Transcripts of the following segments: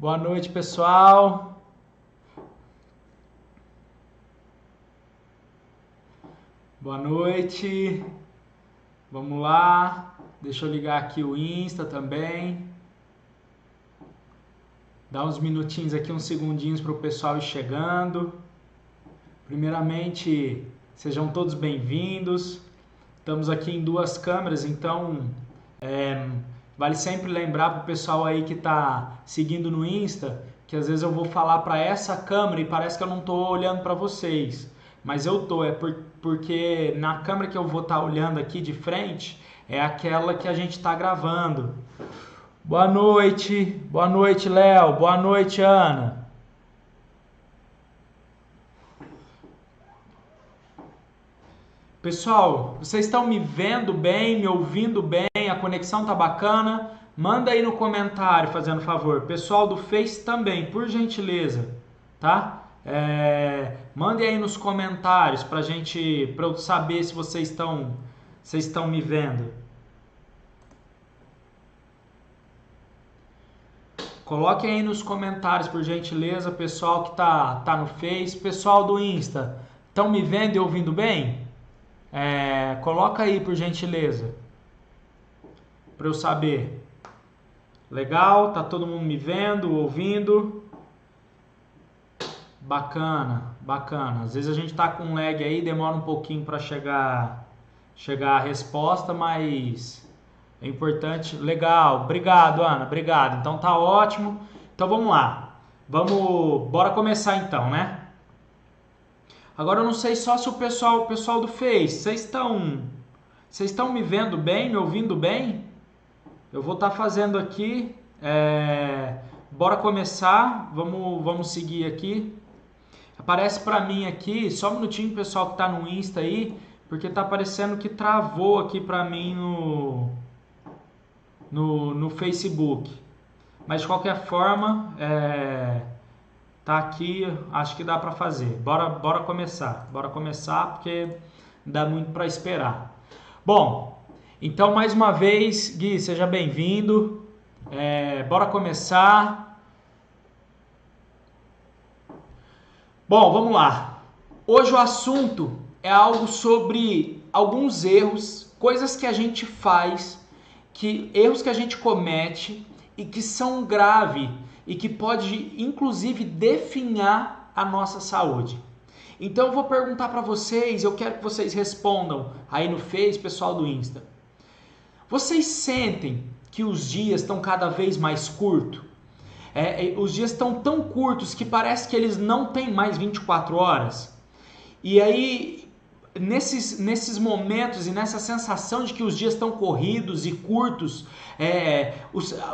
Boa noite, pessoal. Boa noite. Vamos lá. Deixa eu ligar aqui o Insta também. Dá uns minutinhos aqui, uns segundinhos para o pessoal ir chegando. Primeiramente, sejam todos bem-vindos. Estamos aqui em duas câmeras, então vale sempre lembrar para o pessoal aí que está seguindo no Insta que às vezes eu vou falar para essa câmera e parece que eu não estou olhando para vocês. Mas eu tô, porque na câmera que eu vou estar olhando aqui de frente é aquela que a gente está gravando. Boa noite, Léo, boa noite, Ana. Pessoal, vocês estão me vendo bem, me ouvindo bem, a conexão tá bacana? Manda aí no comentário, fazendo favor. Pessoal do Face também, por gentileza, tá? Mande aí nos comentários para eu saber se vocês estão me vendo. Coloquem aí nos comentários, por gentileza, pessoal que tá no Face, pessoal do Insta, estão me vendo e ouvindo bem? Coloca aí, por gentileza, para eu saber. Legal, tá todo mundo me vendo, ouvindo? Bacana, bacana. Às vezes a gente tá com lag aí, demora um pouquinho para chegar a resposta, mas é importante. Legal, obrigado, Ana, obrigado. Então tá ótimo. Então vamos lá. Bora começar então, né? Agora eu não sei só se o pessoal do Face, vocês estão me vendo bem, me ouvindo bem? Eu vou estar fazendo aqui. Bora começar. Vamos seguir aqui. Aparece para mim aqui, só um minutinho, pessoal que tá no Insta aí, porque tá aparecendo que travou aqui para mim no Facebook. Mas de qualquer forma, tá aqui, acho que dá para fazer. Bora começar. Bora começar porque dá muito para esperar. Bom, então mais uma vez, Gui, seja bem-vindo. Bora começar. Bom, vamos lá. Hoje o assunto é algo sobre alguns erros, coisas que a gente faz, erros que a gente comete e que são graves e que pode inclusive definhar a nossa saúde. Então eu vou perguntar para vocês, eu quero que vocês respondam aí no Face, pessoal do Insta. Vocês sentem que os dias estão cada vez mais curtos? Os dias estão tão curtos que parece que eles não têm mais 24 horas. E aí, nesses momentos e nessa sensação de que os dias estão corridos e curtos,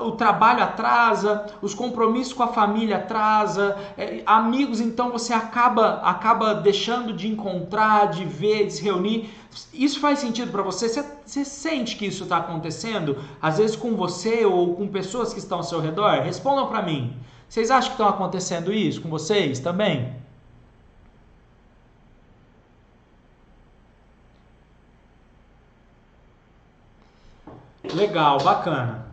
o trabalho atrasa, os compromissos com a família atrasa, amigos, então você acaba deixando de encontrar, de ver, de se reunir. Isso faz sentido para você? Você sente que isso está acontecendo? Às vezes com você ou com pessoas que estão ao seu redor? Respondam para mim. Vocês acham que estão acontecendo isso com vocês também? Legal, bacana.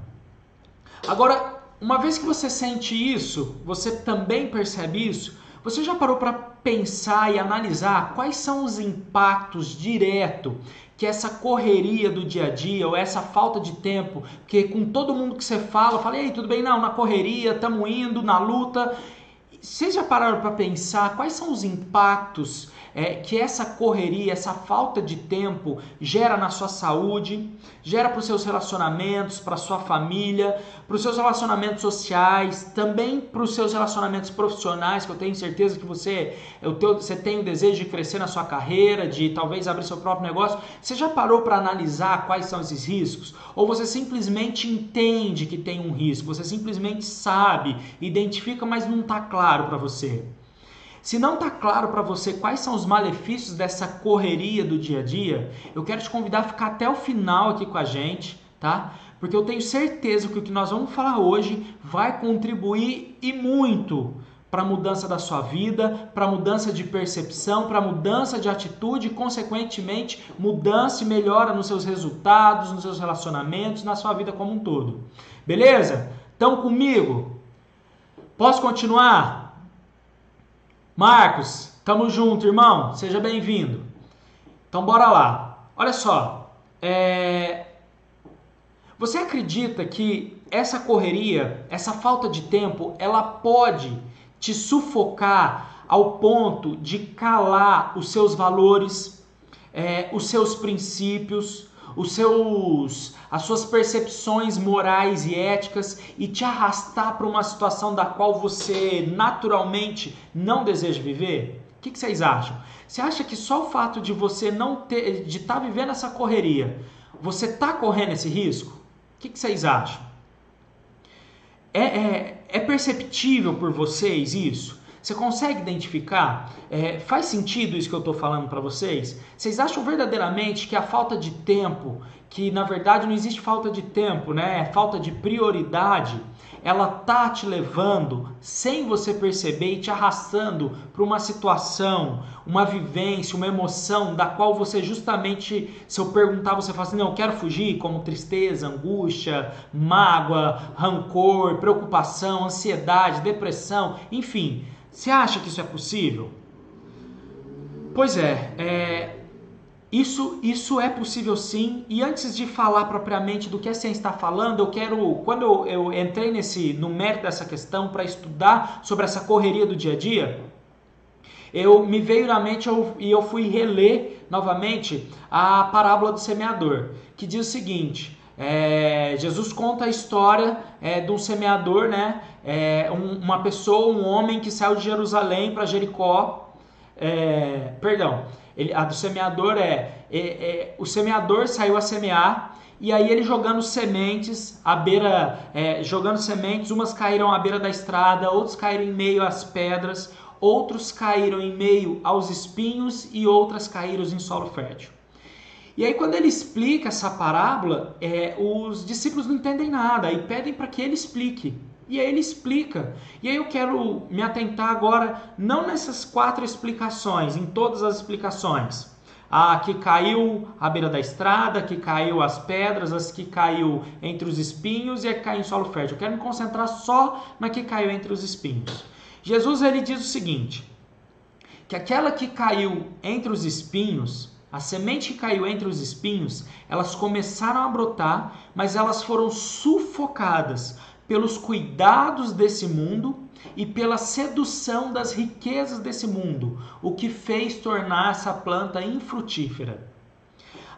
Agora, uma vez que você sente isso, você também percebe isso, você já parou para pensar e analisar quais são os impactos diretos que essa correria do dia a dia ou essa falta de tempo, porque com todo mundo que você fala, ei, tudo bem? Não, na correria, estamos indo, na luta. Vocês já pararam para pensar quais são os impactos que essa correria, essa falta de tempo gera na sua saúde, gera para os seus relacionamentos, para a sua família, para os seus relacionamentos sociais, também para os seus relacionamentos profissionais, que eu tenho certeza que você tem o desejo de crescer na sua carreira, de talvez abrir seu próprio negócio. Você já parou para analisar quais são esses riscos? Ou você simplesmente entende que tem um risco, você simplesmente sabe, identifica, mas não está claro para você? Se não está claro para você quais são os malefícios dessa correria do dia a dia, eu quero te convidar a ficar até o final aqui com a gente, tá? Porque eu tenho certeza que o que nós vamos falar hoje vai contribuir e muito para a mudança da sua vida, para a mudança de percepção, para a mudança de atitude e, consequentemente, mudança e melhora nos seus resultados, nos seus relacionamentos, na sua vida como um todo. Beleza? Estão comigo? Posso continuar? Marcos, tamo junto, irmão. Seja bem-vindo. Então, bora lá. Olha só. Você acredita que essa correria, essa falta de tempo, ela pode te sufocar ao ponto de calar os seus valores, os seus princípios, as suas percepções morais e éticas e te arrastar para uma situação da qual você naturalmente não deseja viver? O que vocês acham? Você acha que só o fato de você de estar vivendo essa correria, você está correndo esse risco? O que vocês acham? É perceptível por vocês isso? Você consegue identificar? Faz sentido isso que eu estou falando para vocês? Vocês acham verdadeiramente que a falta de tempo, que na verdade não existe falta de tempo, né? É falta de prioridade, ela tá te levando, sem você perceber, e te arrastando para uma situação, uma vivência, uma emoção da qual você justamente, se eu perguntar, você fala assim, não, eu quero fugir, como tristeza, angústia, mágoa, rancor, preocupação, ansiedade, depressão, enfim. Você acha que isso é possível? Pois isso é possível sim, e antes de falar propriamente do que a ciência está falando, quando eu entrei no mérito dessa questão para estudar sobre essa correria do dia a dia, me veio na mente e eu fui reler novamente a parábola do semeador, que diz o seguinte, Jesus conta a história de um semeador, né? Uma pessoa, um homem que saiu de Jerusalém para Jericó, a do semeador o semeador saiu a semear e aí ele jogando sementes umas caíram à beira da estrada, outros caíram em meio às pedras, outros caíram em meio aos espinhos e outras caíram em solo fértil. E aí quando ele explica essa parábola, os discípulos não entendem nada e pedem para que ele explique. E aí ele explica. E aí eu quero me atentar agora, não nessas 4 explicações, em todas as explicações. A que caiu à beira da estrada, a que caiu às pedras, as que caiu entre os espinhos e a que caiu em solo fértil. Eu quero me concentrar só na que caiu entre os espinhos. Jesus ele diz o seguinte, que aquela que caiu entre os espinhos, a semente que caiu entre os espinhos, elas começaram a brotar, mas elas foram sufocadas pelos cuidados desse mundo e pela sedução das riquezas desse mundo, o que fez tornar essa planta infrutífera.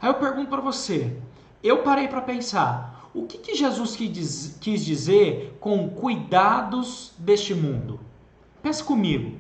Aí eu pergunto para você, eu parei para pensar, o que Jesus quis dizer com cuidados deste mundo? Pensa comigo.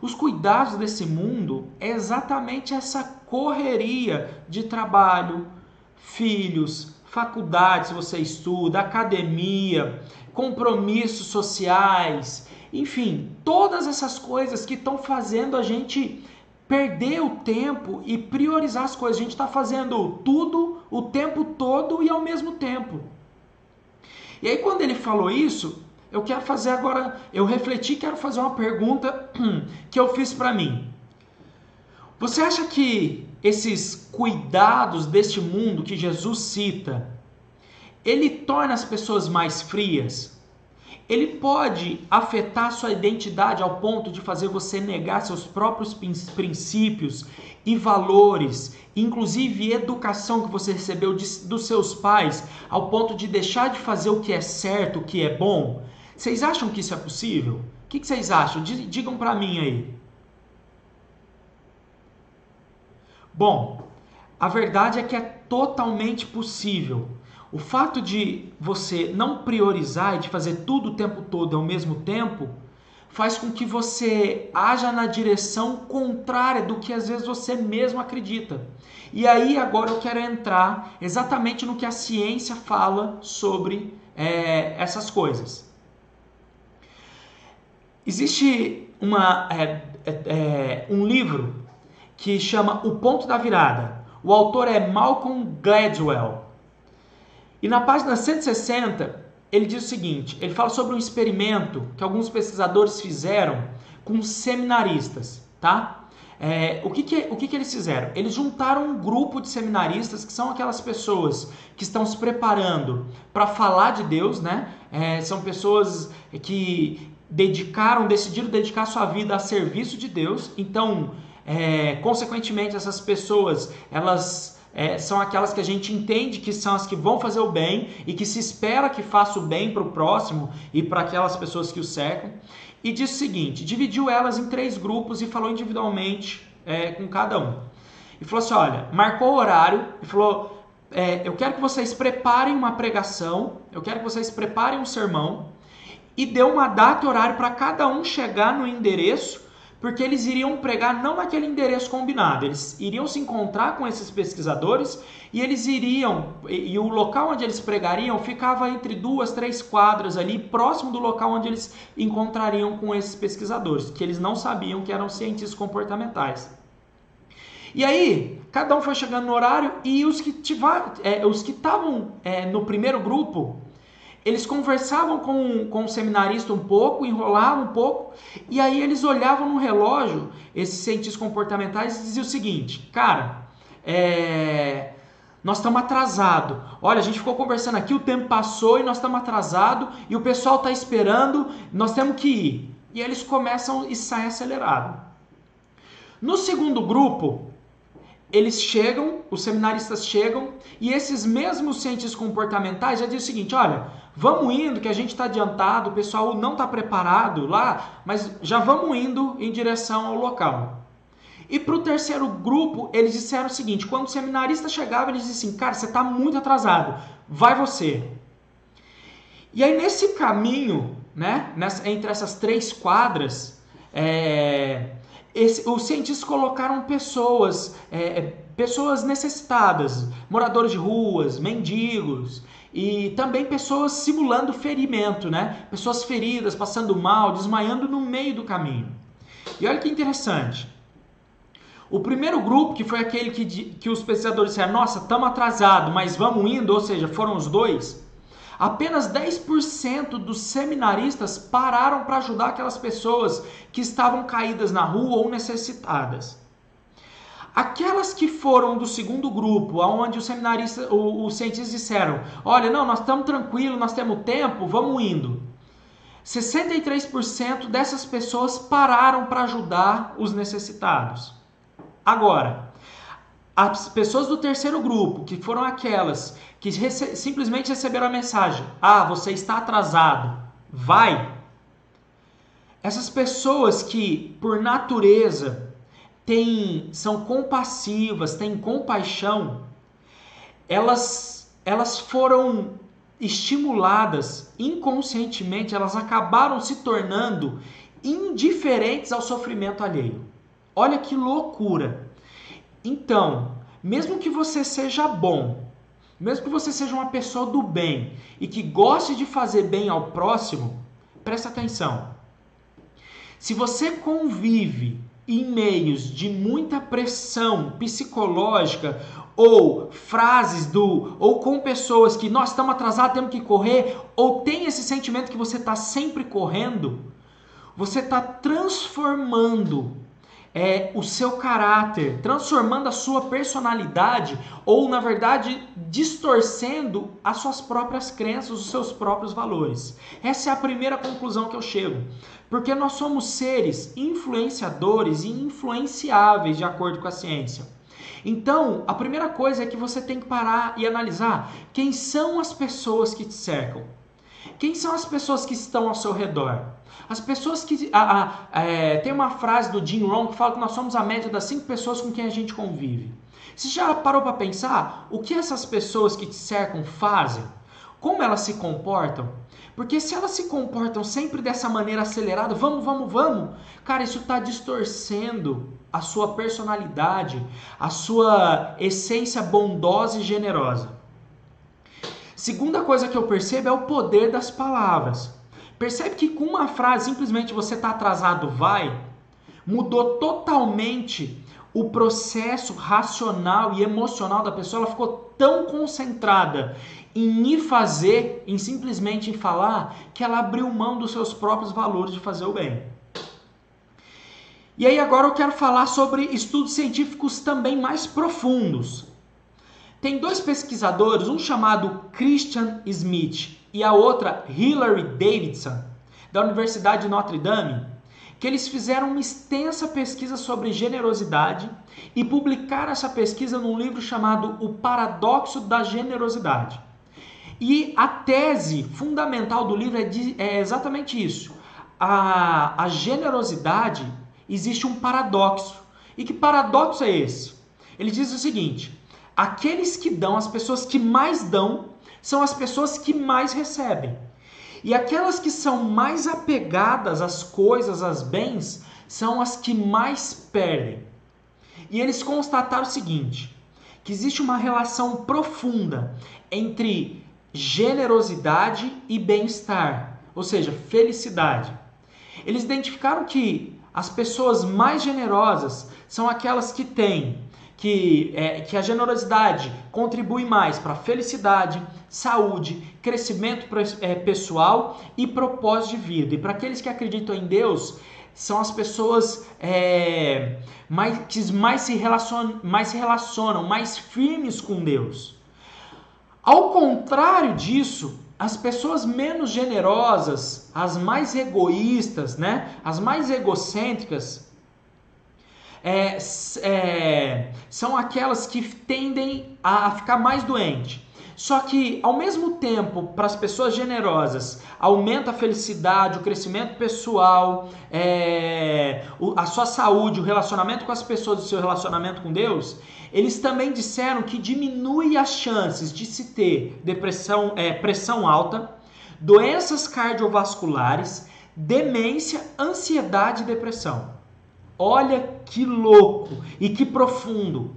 Os cuidados desse mundo é exatamente essa correria de trabalho, filhos, faculdade se você estuda, academia, compromissos sociais, enfim, todas essas coisas que estão fazendo a gente perder o tempo e priorizar as coisas. A gente está fazendo tudo o tempo todo e ao mesmo tempo. E aí quando ele falou isso, eu quero fazer agora, eu refleti, quero fazer uma pergunta que eu fiz para mim. Você acha que esses cuidados deste mundo que Jesus cita, ele torna as pessoas mais frias? Ele pode afetar sua identidade ao ponto de fazer você negar seus próprios princípios e valores, inclusive educação que você recebeu dos seus pais, ao ponto de deixar de fazer o que é certo, o que é bom? Vocês acham que isso é possível? O que vocês acham? Digam para mim aí. Bom, a verdade é que é totalmente possível. O fato de você não priorizar e de fazer tudo o tempo todo ao mesmo tempo faz com que você haja na direção contrária do que às vezes você mesmo acredita. E aí agora eu quero entrar exatamente no que a ciência fala sobre essas coisas. Existe um livro que chama O Ponto da Virada. O autor é Malcolm Gladwell. E na página 160, ele diz o seguinte, ele fala sobre um experimento que alguns pesquisadores fizeram com seminaristas, tá? O que eles fizeram? Eles juntaram um grupo de seminaristas, que são aquelas pessoas que estão se preparando para falar de Deus, né? São pessoas que decidiram dedicar sua vida a serviço de Deus. Então, consequentemente, essas pessoas, elas são aquelas que a gente entende que são as que vão fazer o bem e que se espera que faça o bem para o próximo e para aquelas pessoas que o cercam. E disse o seguinte, dividiu elas em 3 grupos e falou individualmente com cada um. E falou assim, olha, marcou o horário e falou, eu quero que vocês preparem uma pregação, eu quero que vocês preparem um sermão, e deu uma data e horário para cada um chegar no endereço, porque eles iriam pregar não naquele endereço combinado, eles iriam se encontrar com esses pesquisadores e o local onde eles pregariam ficava entre 2, 3 quadras ali, próximo do local onde eles encontrariam com esses pesquisadores, que eles não sabiam que eram cientistas comportamentais. E aí, cada um foi chegando no horário e os que estavam no primeiro grupo, eles conversavam com o seminarista um pouco, enrolavam um pouco, e aí eles olhavam no relógio, esses cientistas comportamentais, e diziam o seguinte, cara, nós estamos atrasados. Olha, a gente ficou conversando aqui, o tempo passou e nós estamos atrasados, e o pessoal está esperando, nós temos que ir. E eles começam e saem acelerados. No segundo grupo, eles chegam, os seminaristas chegam, e esses mesmos cientistas comportamentais já dizem o seguinte, olha, vamos indo, que a gente está adiantado, o pessoal não está preparado lá, mas já vamos indo em direção ao local. E para o terceiro grupo, eles disseram o seguinte, quando o seminarista chegava, eles diziam assim, cara, você está muito atrasado, vai você. E aí nesse caminho, né, entre essas 3 quadras, os cientistas colocaram pessoas necessitadas, moradores de ruas, mendigos, e também pessoas simulando ferimento, né? Pessoas feridas, passando mal, desmaiando no meio do caminho. E olha que interessante. O primeiro grupo, que foi aquele que os pesquisadores disseram, nossa, estamos atrasados, mas vamos indo, ou seja, foram os 2, apenas 10% dos seminaristas pararam para ajudar aquelas pessoas que estavam caídas na rua ou necessitadas. Aquelas que foram do segundo grupo, onde os cientistas disseram, olha, não, nós estamos tranquilos, nós temos tempo, vamos indo. 63% dessas pessoas pararam para ajudar os necessitados. Agora, as pessoas do terceiro grupo, que foram aquelas que simplesmente receberam a mensagem, você está atrasado, vai. Essas pessoas que, por natureza, são compassivas, têm compaixão, elas foram estimuladas inconscientemente, elas acabaram se tornando indiferentes ao sofrimento alheio. Olha que loucura! Então, mesmo que você seja bom, mesmo que você seja uma pessoa do bem e que goste de fazer bem ao próximo, presta atenção. Se você convive em meios de muita pressão psicológica ou frases ou com pessoas que nós estamos atrasados, temos que correr, ou tem esse sentimento que você está sempre correndo, você está transformando o seu caráter, transformando a sua personalidade, ou na verdade distorcendo as suas próprias crenças, os seus próprios valores. Essa é a primeira conclusão que eu chego. Porque nós somos seres influenciadores e influenciáveis de acordo com a ciência. Então, a primeira coisa é que você tem que parar e analisar quem são as pessoas que te cercam. Quem são as pessoas que estão ao seu redor? As pessoas que... tem uma frase do Jim Rohn que fala que nós somos a média das 5 pessoas com quem a gente convive. Você já parou para pensar o que essas pessoas que te cercam fazem? Como elas se comportam? Porque se elas se comportam sempre dessa maneira acelerada, vamos, cara, isso está distorcendo a sua personalidade, a sua essência bondosa e generosa. Segunda coisa que eu percebo é o poder das palavras. Percebe que com uma frase, simplesmente você está atrasado, vai, mudou totalmente o processo racional e emocional da pessoa, ela ficou tão concentrada em ir fazer, em simplesmente em falar, que ela abriu mão dos seus próprios valores de fazer o bem. E aí agora eu quero falar sobre estudos científicos também mais profundos. Tem 2 pesquisadores, um chamado Christian Smith e a outra Hilary Davidson, da Universidade de Notre Dame, que eles fizeram uma extensa pesquisa sobre generosidade e publicaram essa pesquisa num livro chamado O Paradoxo da Generosidade. E a tese fundamental do livro é exatamente isso. A generosidade, existe um paradoxo. E que paradoxo é esse? Ele diz o seguinte: aqueles que dão, as pessoas que mais dão, são as pessoas que mais recebem. E aquelas que são mais apegadas às coisas, aos bens, são as que mais perdem. E eles constataram o seguinte, que existe uma relação profunda entre generosidade e bem-estar, ou seja, felicidade. Eles identificaram que as pessoas mais generosas são aquelas que têm, que a generosidade contribui mais para felicidade, saúde, crescimento pessoal e propósito de vida. E para aqueles que acreditam em Deus, são as pessoas que mais se relacionam, mais firmes com Deus. Ao contrário disso, as pessoas menos generosas, as mais egoístas, né? As mais egocêntricas, são aquelas que tendem a ficar mais doentes. Só que, ao mesmo tempo, para as pessoas generosas, aumenta a felicidade, o crescimento pessoal, a sua saúde, o relacionamento com as pessoas, o seu relacionamento com Deus, eles também disseram que diminui as chances de se ter pressão alta, doenças cardiovasculares, demência, ansiedade e depressão. Olha que louco e que profundo.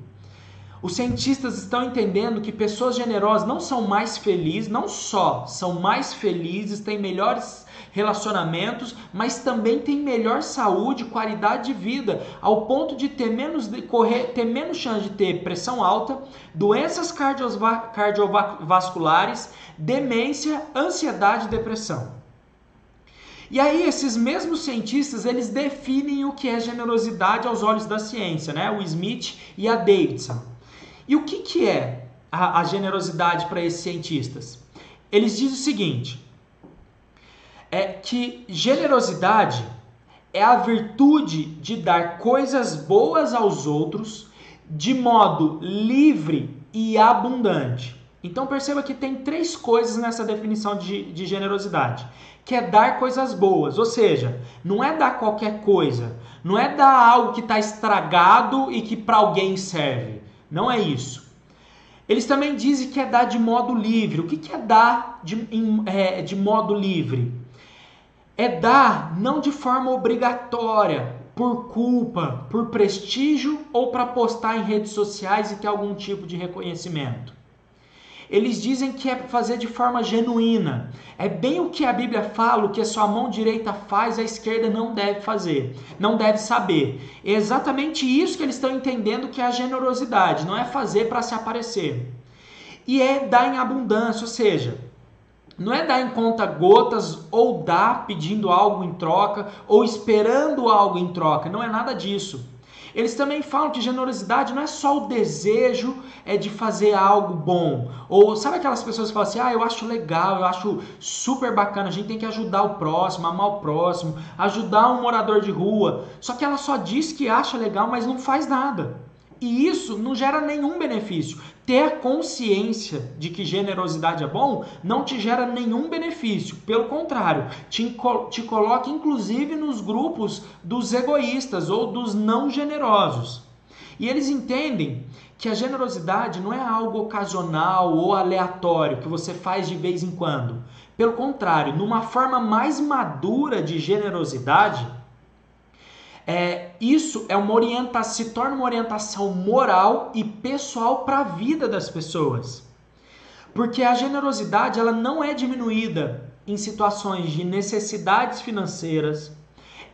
Os cientistas estão entendendo que pessoas generosas não são mais felizes, não só são mais felizes, têm melhores relacionamentos, mas também têm melhor saúde, qualidade de vida, ao ponto de ter menos chance de ter pressão alta, doenças cardiovasculares, demência, ansiedade e depressão. E aí esses mesmos cientistas, eles definem o que é generosidade aos olhos da ciência, né? O Smith e a Davidson. E o que é a generosidade para esses cientistas? Eles dizem o seguinte, que generosidade é a virtude de dar coisas boas aos outros de modo livre e abundante. Então perceba que tem 3 coisas nessa definição de generosidade, que é dar coisas boas, ou seja, não é dar qualquer coisa, não é dar algo que está estragado e que para alguém serve, não é isso. Eles também dizem que é dar de modo livre. O que é dar de modo livre? É dar não de forma obrigatória, por culpa, por prestígio ou para postar em redes sociais e ter algum tipo de reconhecimento. Eles dizem que é fazer de forma genuína. É bem o que a Bíblia fala, o que a sua mão direita faz, a esquerda não deve fazer, não deve saber. É exatamente isso que eles estão entendendo que é a generosidade, não é fazer para se aparecer. E é dar em abundância, ou seja, não é dar em conta-gotas ou dar pedindo algo em troca ou esperando algo em troca, não é nada disso. Eles também falam que generosidade não é só o desejo de fazer algo bom. Ou sabe aquelas pessoas que falam assim, eu acho legal, eu acho super bacana, a gente tem que ajudar o próximo, amar o próximo, ajudar um morador de rua. Só que ela só diz que acha legal, mas não faz nada. E isso não gera nenhum benefício. Ter consciência de que generosidade é bom não te gera nenhum benefício. Pelo contrário, te coloca inclusive nos grupos dos egoístas ou dos não generosos. E eles entendem que a generosidade não é algo ocasional ou aleatório que você faz de vez em quando. Pelo contrário, numa forma mais madura de generosidade, isso se torna uma orientação moral e pessoal para a vida das pessoas. Porque a generosidade ela não é diminuída em situações de necessidades financeiras,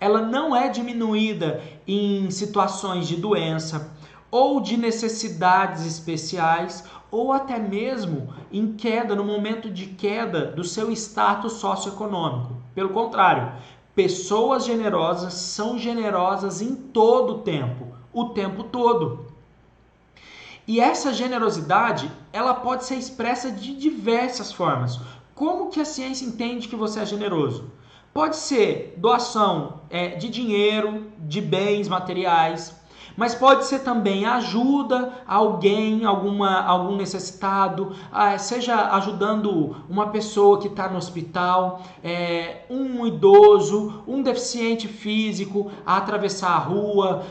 ela não é diminuída em situações de doença ou de necessidades especiais ou até mesmo em queda, no momento de queda do seu status socioeconômico. Pelo contrário, pessoas generosas são generosas em todo o tempo todo. E essa generosidade, ela pode ser expressa de diversas formas. Como que a ciência entende que você é generoso? Pode ser doação de dinheiro, de bens materiais, mas pode ser também ajuda a alguém, algum necessitado, seja ajudando uma pessoa que está no hospital, um idoso, um deficiente físico a atravessar a rua,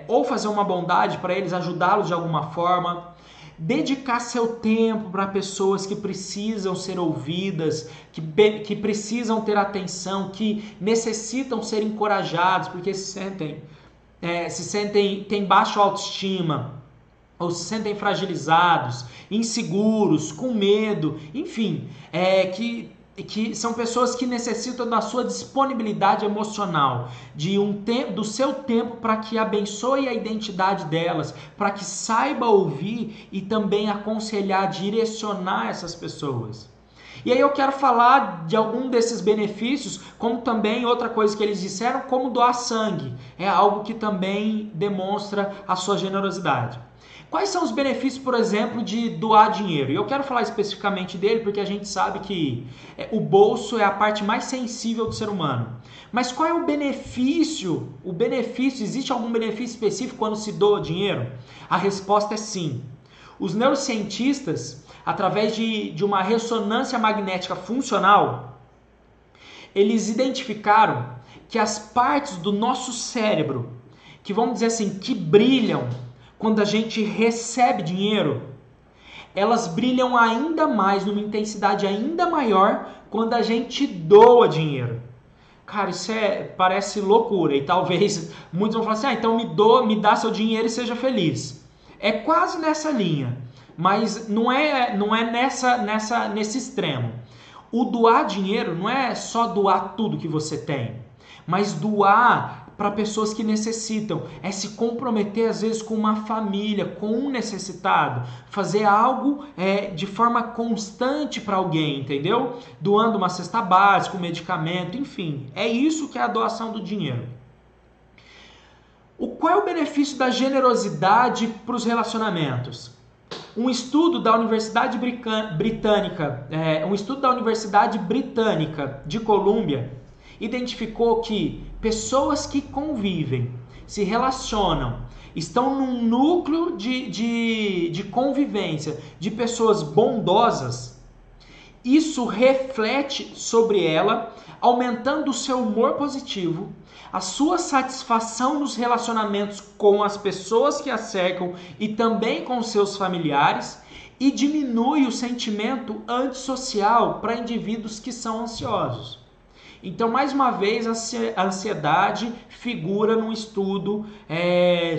ou fazer uma bondade para eles, ajudá-los de alguma forma. Dedicar seu tempo para pessoas que precisam ser ouvidas, que precisam ter atenção, que necessitam ser encorajados, porque têm baixa autoestima, ou se sentem fragilizados, inseguros, com medo, enfim, que são pessoas que necessitam da sua disponibilidade emocional, do seu tempo para que abençoe a identidade delas, para que saiba ouvir e também aconselhar, direcionar essas pessoas. E aí eu quero falar de algum desses benefícios, como também outra coisa que eles disseram, como doar sangue. É algo que também demonstra a sua generosidade. Quais são os benefícios, por exemplo, de doar dinheiro? E eu quero falar especificamente dele porque a gente sabe que o bolso é a parte mais sensível do ser humano. Mas qual é o benefício? Existe algum benefício específico quando se doa dinheiro? A resposta é sim. Os neurocientistas, através de uma ressonância magnética funcional, eles identificaram que as partes do nosso cérebro, que vamos dizer assim, que brilham quando a gente recebe dinheiro, elas brilham ainda mais, numa intensidade ainda maior, quando a gente doa dinheiro. Cara, isso parece loucura, e talvez muitos vão falar assim, então me dá seu dinheiro e seja feliz. É quase nessa linha, mas não é nesse extremo. O doar dinheiro não é só doar tudo que você tem, mas doar para pessoas que necessitam, é se comprometer às vezes com uma família, com um necessitado, fazer algo de forma constante para alguém, entendeu? Doando uma cesta básica, um medicamento, enfim, é isso que é a doação do dinheiro. Qual é o benefício da generosidade para os relacionamentos? Um estudo da Universidade Britânica de Colômbia identificou que pessoas que convivem, se relacionam, estão num núcleo de convivência de pessoas bondosas, isso reflete sobre ela, aumentando o seu humor positivo, a sua satisfação nos relacionamentos com as pessoas que a cercam e também com seus familiares, e diminui o sentimento antissocial para indivíduos que são ansiosos. Então, mais uma vez, a ansiedade figura num estudo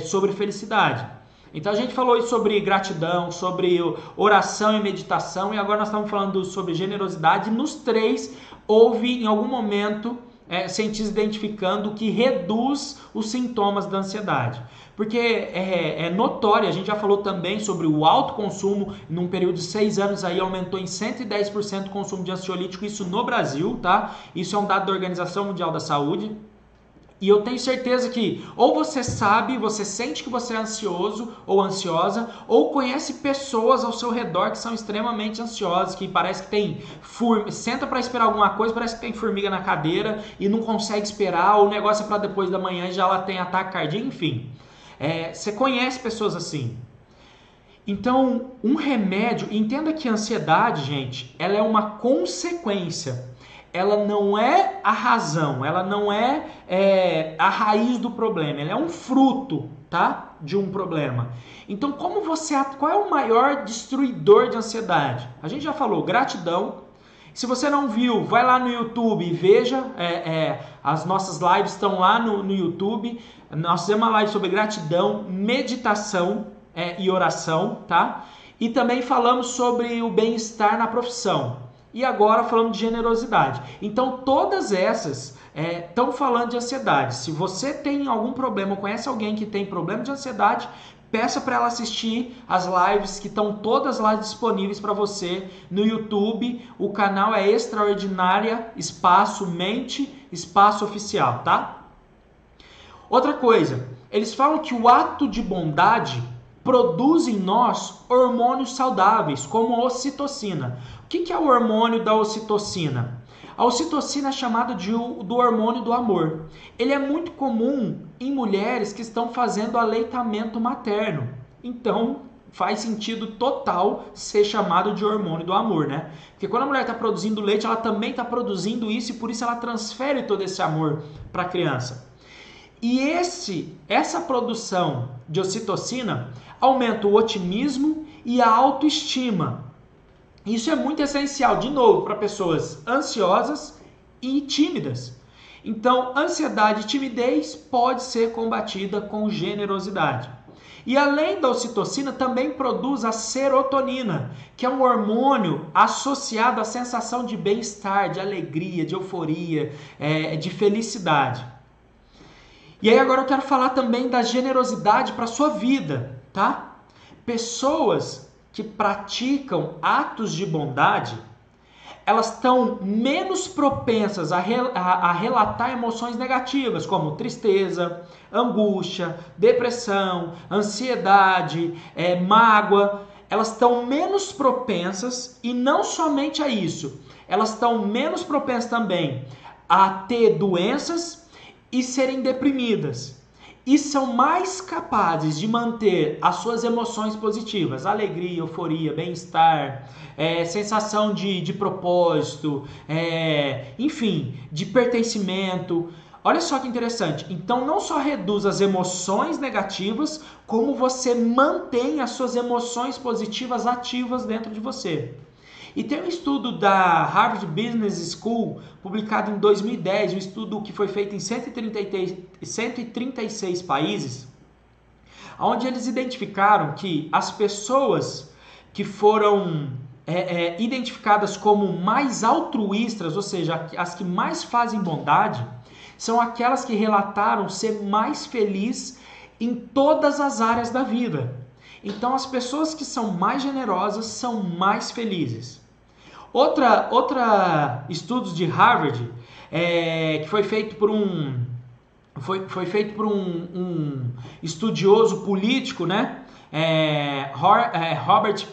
sobre felicidade. Então, a gente falou sobre gratidão, sobre oração e meditação, e agora nós estamos falando sobre generosidade. Nos três, houve em algum momento cientistas identificando que reduz os sintomas da ansiedade. Porque é notório, a gente já falou também sobre o alto consumo, num período de 6 anos aí aumentou em 110% o consumo de ansiolítico, isso no Brasil, tá? Isso é um dado da Organização Mundial da Saúde. E eu tenho certeza que ou você sabe, você sente que você é ansioso ou ansiosa, ou conhece pessoas ao seu redor que são extremamente ansiosas, que parece que tem senta para esperar alguma coisa, parece que tem formiga na cadeira e não consegue esperar, ou o negócio é para depois da manhã e já ela tem ataque cardíaco, enfim. Você conhece pessoas assim. Então, um remédio, entenda que a ansiedade, gente, ela é uma consequência. Ela não é a razão, ela não é a raiz do problema, ela é um fruto, tá? De um problema. Então, qual é o maior destruidor de ansiedade? A gente já falou, gratidão. Se você não viu, vai lá no YouTube e veja, as nossas lives estão lá no YouTube. Nós fizemos uma live sobre gratidão, meditação e oração, tá? E também falamos sobre o bem-estar na profissão. E agora falando de generosidade. Então todas essas estão falando de ansiedade. Se você tem algum problema, conhece alguém que tem problema de ansiedade, peça para ela assistir as lives que estão todas lá disponíveis para você no YouTube. O canal é Extraordinária Espaço Mente Espaço Oficial, tá? Outra coisa, eles falam que o ato de bondade produz em nós hormônios saudáveis, como a ocitocina. O que é o hormônio da ocitocina? A ocitocina é chamada do hormônio do amor. Ele é muito comum em mulheres que estão fazendo aleitamento materno. Então, faz sentido total ser chamado de hormônio do amor, né? Porque quando a mulher está produzindo leite, ela também está produzindo isso e por isso ela transfere todo esse amor para a criança. E essa produção de ocitocina aumenta o otimismo e a autoestima. Isso é muito essencial, de novo, para pessoas ansiosas e tímidas. Então, ansiedade e timidez pode ser combatida com generosidade. E além da ocitocina, também produz a serotonina, que é um hormônio associado à sensação de bem-estar, de alegria, de euforia, de felicidade. E aí agora eu quero falar também da generosidade para a sua vida, tá? Pessoas que praticam atos de bondade, elas estão menos propensas a relatar emoções negativas, como tristeza, angústia, depressão, ansiedade, mágoa. Elas estão menos propensas, e não somente a isso, elas estão menos propensas também a ter doenças e serem deprimidas. E são mais capazes de manter as suas emoções positivas, alegria, euforia, bem-estar, sensação de propósito, enfim, de pertencimento. Olha só que interessante. Então não só reduz as emoções negativas, como você mantém as suas emoções positivas ativas dentro de você. E tem um estudo da Harvard Business School, publicado em 2010, um estudo que foi feito em 136 países, onde eles identificaram que as pessoas que foram identificadas como mais altruístas, ou seja, as que mais fazem bondade, são aquelas que relataram ser mais felizes em todas as áreas da vida. Então, as pessoas que são mais generosas são mais felizes. Outra estudos de Harvard, que foi feito por um estudioso político, né? Robert,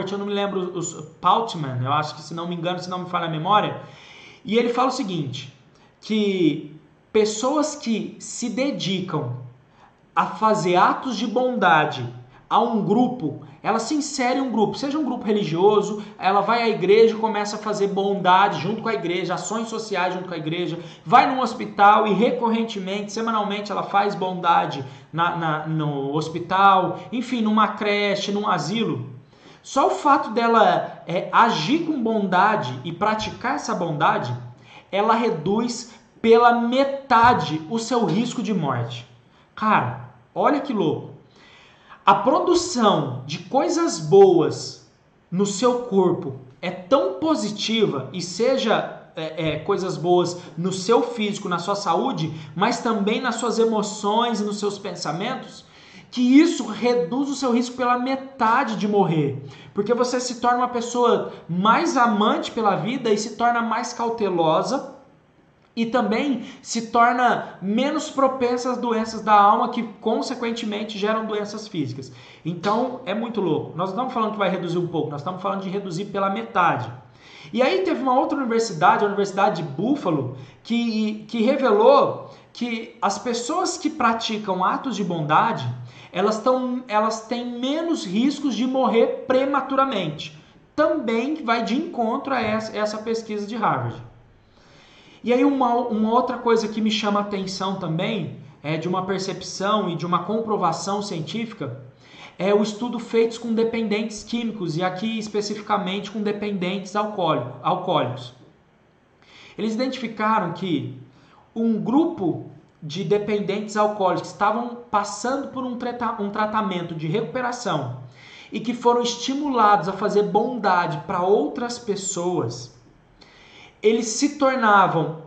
eu não me lembro, Paultman, eu acho que, se não me engano, se não me falha a memória, e ele fala o seguinte, que pessoas que se dedicam a fazer atos de bondade a um grupo, ela se insere em um grupo, seja um grupo religioso, ela vai à igreja e começa a fazer bondade junto com a igreja, ações sociais junto com a igreja, vai num hospital e recorrentemente, semanalmente, ela faz bondade no hospital, enfim, numa creche, num asilo. Só o fato dela agir com bondade e praticar essa bondade, ela reduz pela metade o seu risco de morte. Cara, olha que louco. A produção de coisas boas no seu corpo é tão positiva, e seja coisas boas no seu físico, na sua saúde, mas também nas suas emoções e nos seus pensamentos, que isso reduz o seu risco pela metade de morrer. Porque você se torna uma pessoa mais amante pela vida e se torna mais cautelosa, e também se torna menos propensa às doenças da alma, que consequentemente geram doenças físicas. Então é muito louco. Nós não estamos falando que vai reduzir um pouco, nós estamos falando de reduzir pela metade. E aí teve uma outra universidade, a Universidade de Buffalo, que revelou que as pessoas que praticam atos de bondade, elas têm menos riscos de morrer prematuramente. Também vai de encontro a essa pesquisa de Harvard. E aí uma outra coisa que me chama a atenção também, de uma percepção e de uma comprovação científica, é o estudo feito com dependentes químicos, e aqui especificamente com dependentes alcoólicos. Eles identificaram que um grupo de dependentes alcoólicos que estavam passando por um tratamento de recuperação e que foram estimulados a fazer bondade para outras pessoas, eles se tornavam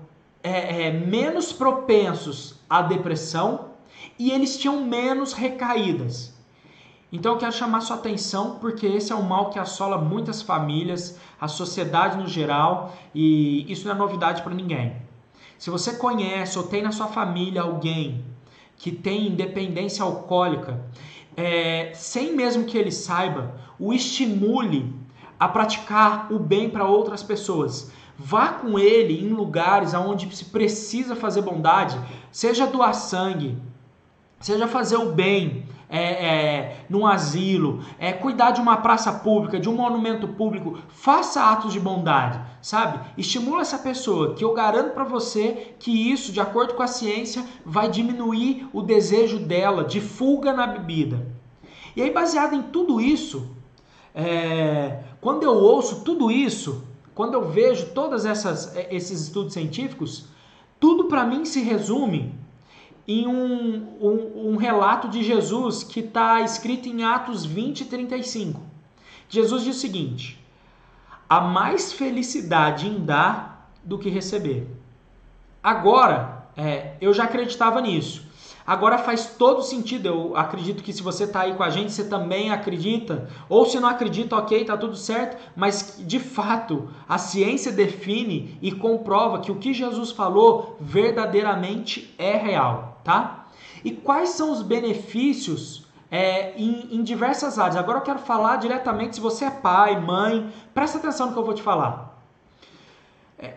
menos propensos à depressão e eles tinham menos recaídas. Então eu quero chamar sua atenção, porque esse é um mal que assola muitas famílias, a sociedade no geral, e isso não é novidade para ninguém. Se você conhece ou tem na sua família alguém que tem dependência alcoólica, sem mesmo que ele saiba, o estimule a praticar o bem para outras pessoas. Vá com ele em lugares onde se precisa fazer bondade, seja doar sangue, seja fazer o bem num asilo, cuidar de uma praça pública, de um monumento público. Faça atos de bondade, sabe? Estimula essa pessoa, que eu garanto para você que isso, de acordo com a ciência, vai diminuir o desejo dela de fuga na bebida. E aí, baseado em tudo isso, quando eu ouço tudo isso, quando eu vejo todos esses estudos científicos, tudo para mim se resume em um relato de Jesus que está escrito em Atos 20 e 35. Jesus diz o seguinte: há mais felicidade em dar do que receber. Agora, eu já acreditava nisso. Agora faz todo sentido. Eu acredito que se você está aí com a gente, você também acredita. Ou se não acredita, ok, tá tudo certo. Mas, de fato, a ciência define e comprova que o que Jesus falou verdadeiramente é real, tá? E quais são os benefícios em diversas áreas? Agora eu quero falar diretamente, se você é pai, mãe, presta atenção no que eu vou te falar.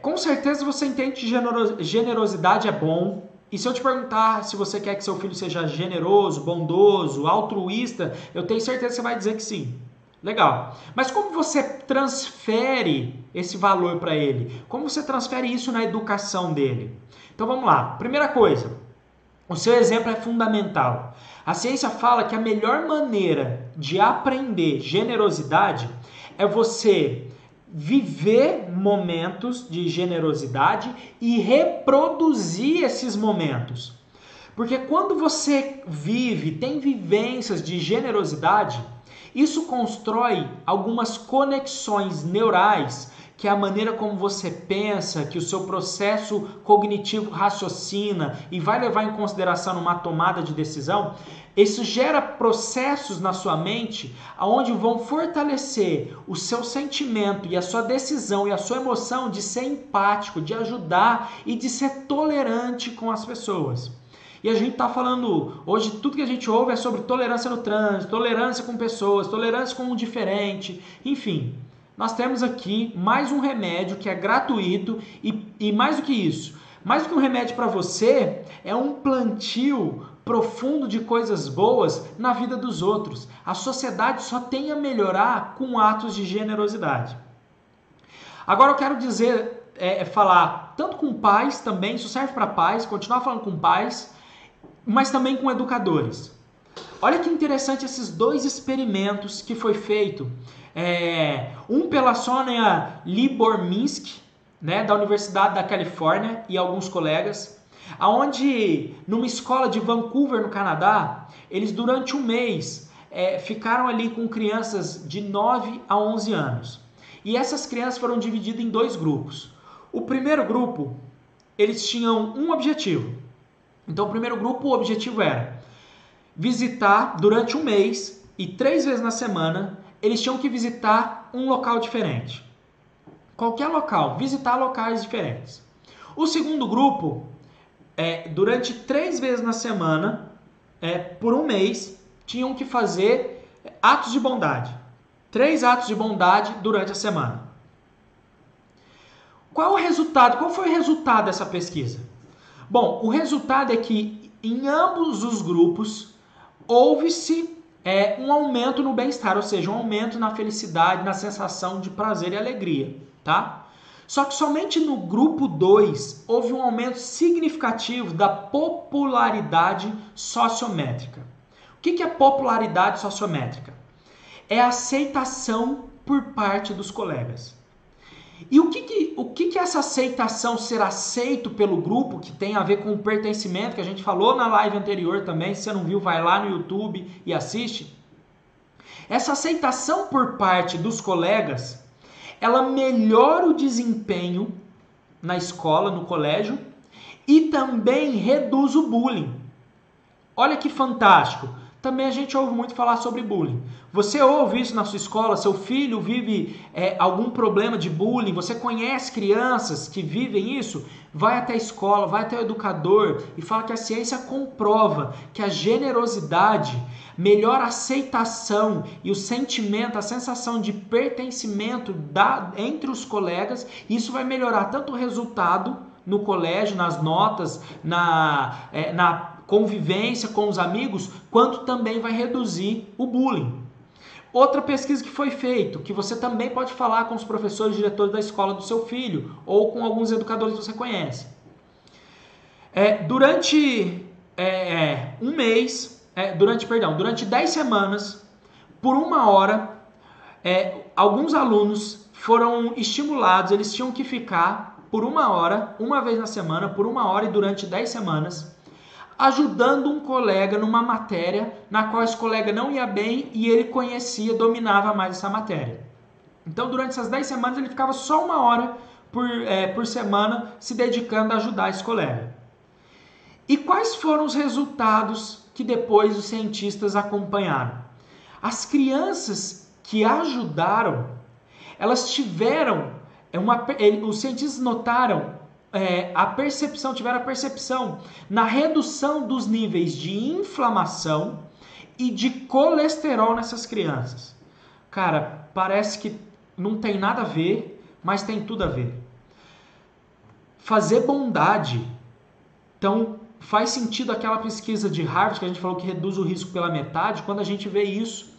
Com certeza você entende que generosidade é bom. E se eu te perguntar se você quer que seu filho seja generoso, bondoso, altruísta, eu tenho certeza que você vai dizer que sim. Legal. Mas como você transfere esse valor para ele? Como você transfere isso na educação dele? Então vamos lá. Primeira coisa, o seu exemplo é fundamental. A ciência fala que a melhor maneira de aprender generosidade é você viver momentos de generosidade e reproduzir esses momentos. Porque quando você tem vivências de generosidade, isso constrói algumas conexões neurais, que é a maneira como você pensa, que o seu processo cognitivo raciocina e vai levar em consideração numa tomada de decisão. Isso gera processos na sua mente onde vão fortalecer o seu sentimento e a sua decisão e a sua emoção de ser empático, de ajudar e de ser tolerante com as pessoas. E a gente está falando, hoje tudo que a gente ouve é sobre tolerância no trânsito, tolerância com pessoas, tolerância com o diferente, enfim. Nós temos aqui mais um remédio que é gratuito e mais do que isso, mais do que um remédio para você, é um plantio profundo de coisas boas na vida dos outros. A sociedade só tem a melhorar com atos de generosidade. Agora eu quero dizer, falar tanto com pais também, isso serve para pais, continuar falando com pais, mas também com educadores. Olha que interessante esses dois experimentos que foi feito. Um pela Sonia Lyubomirsky, né, da Universidade da Califórnia, e alguns colegas, aonde numa escola de Vancouver, no Canadá, eles durante um mês ficaram ali com crianças de 9 a 11 anos. E essas crianças foram divididas em dois grupos. O primeiro grupo, eles tinham um objetivo. Então, o primeiro grupo, o objetivo era visitar durante um mês e 3 vezes na semana, eles tinham que visitar um local diferente. Qualquer local, visitar locais diferentes. O segundo grupo, durante 3 vezes na semana, por um mês, tinham que fazer atos de bondade. 3 atos de bondade durante a semana. Qual foi o resultado dessa pesquisa? Bom, o resultado é que em ambos os grupos houve-se um aumento no bem-estar, ou seja, um aumento na felicidade, na sensação de prazer e alegria, tá? Só que somente no grupo 2 houve um aumento significativo da popularidade sociométrica. O que é popularidade sociométrica? É a aceitação por parte dos colegas. E o que essa aceitação, ser aceito pelo grupo, que tem a ver com o pertencimento, que a gente falou na live anterior também, se você não viu, vai lá no YouTube e assiste. Essa aceitação por parte dos colegas, ela melhora o desempenho na escola, no colégio, e também reduz o bullying. Olha que fantástico. Também a gente ouve muito falar sobre bullying. Você ouve isso na sua escola? Seu filho vive algum problema de bullying? Você conhece crianças que vivem isso? Vai até a escola, vai até o educador e fala que a ciência comprova que a generosidade melhora a aceitação e o sentimento, a sensação de pertencimento entre os colegas. Isso vai melhorar tanto o resultado no colégio, nas notas, na convivência com os amigos, quanto também vai reduzir o bullying. Outra pesquisa que foi feita, que você também pode falar com os professores e diretores da escola do seu filho, ou com alguns educadores que você conhece. Durante durante 10 semanas, por 1 hora, alguns alunos foram estimulados, eles tinham que ficar por 1 hora, uma vez na semana, por 1 hora e durante 10 semanas, ajudando um colega numa matéria na qual esse colega não ia bem e ele conhecia, dominava mais essa matéria. Então, durante essas 10 semanas, ele ficava só 1 hora por semana se dedicando a ajudar esse colega. E quais foram os resultados que depois os cientistas acompanharam? As crianças que ajudaram, elas tiveram, os cientistas notaram tiveram a percepção na redução dos níveis de inflamação e de colesterol nessas crianças. Cara, parece que não tem nada a ver, mas tem tudo a ver. Fazer bondade. Então, faz sentido aquela pesquisa de Harvard que a gente falou que reduz o risco pela metade, quando a gente vê isso.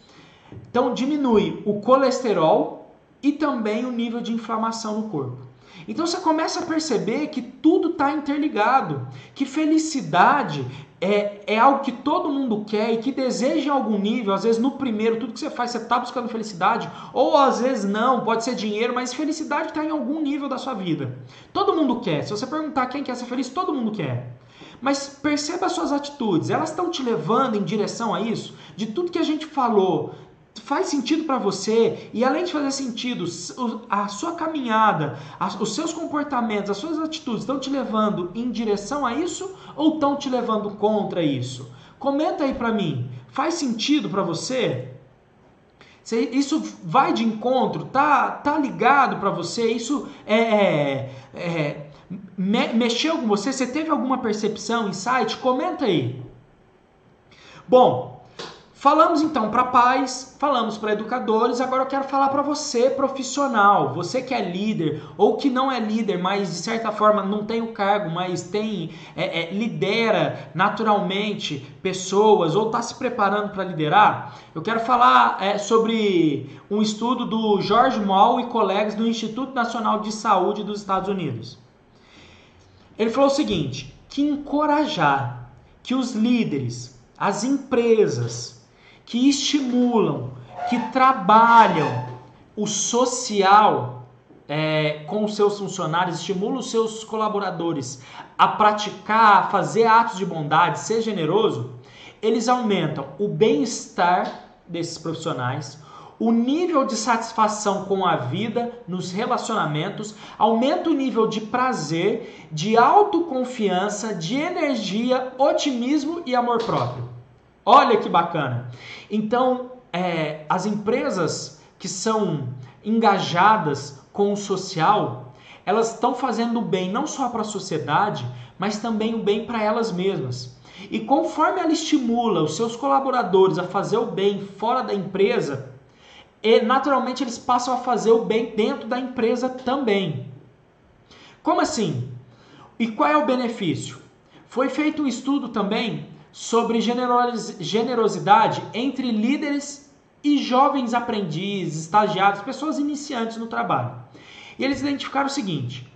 Então, diminui o colesterol e também o nível de inflamação no corpo. Então você começa a perceber que tudo está interligado, que felicidade é algo que todo mundo quer e que deseja em algum nível. Às vezes no primeiro, tudo que você faz, você está buscando felicidade, ou às vezes não, pode ser dinheiro, mas felicidade está em algum nível da sua vida. Todo mundo quer. Se você perguntar quem quer ser feliz, todo mundo quer. Mas perceba as suas atitudes, elas estão te levando em direção a isso? De tudo que a gente falou, faz sentido para você? E além de fazer sentido, a sua caminhada, os seus comportamentos, as suas atitudes estão te levando em direção a isso ou estão te levando contra isso? Comenta aí para mim. Faz sentido para você? Isso vai de encontro? Tá ligado para você? Isso mexeu com você? Você teve alguma percepção, insight? Comenta aí. Bom, falamos então para pais, falamos para educadores, agora eu quero falar para você, profissional, você que é líder ou que não é líder, mas de certa forma não tem o cargo, mas lidera naturalmente pessoas ou está se preparando para liderar. Eu quero falar sobre um estudo do George Moll e colegas do Instituto Nacional de Saúde dos Estados Unidos. Ele falou o seguinte, que encorajar que os líderes, as empresas que estimulam, que trabalham o social com os seus funcionários, estimulam os seus colaboradores a praticar, a fazer atos de bondade, ser generoso, eles aumentam o bem-estar desses profissionais, o nível de satisfação com a vida, nos relacionamentos, aumenta o nível de prazer, de autoconfiança, de energia, otimismo e amor próprio. Olha que bacana! Então, as empresas que são engajadas com o social, elas estão fazendo o bem não só para a sociedade, mas também o bem para elas mesmas. E conforme ela estimula os seus colaboradores a fazer o bem fora da empresa, naturalmente eles passam a fazer o bem dentro da empresa também. Como assim? E qual é o benefício? Foi feito um estudo também sobre generosidade entre líderes e jovens aprendizes, estagiários, pessoas iniciantes no trabalho. E eles identificaram o seguinte,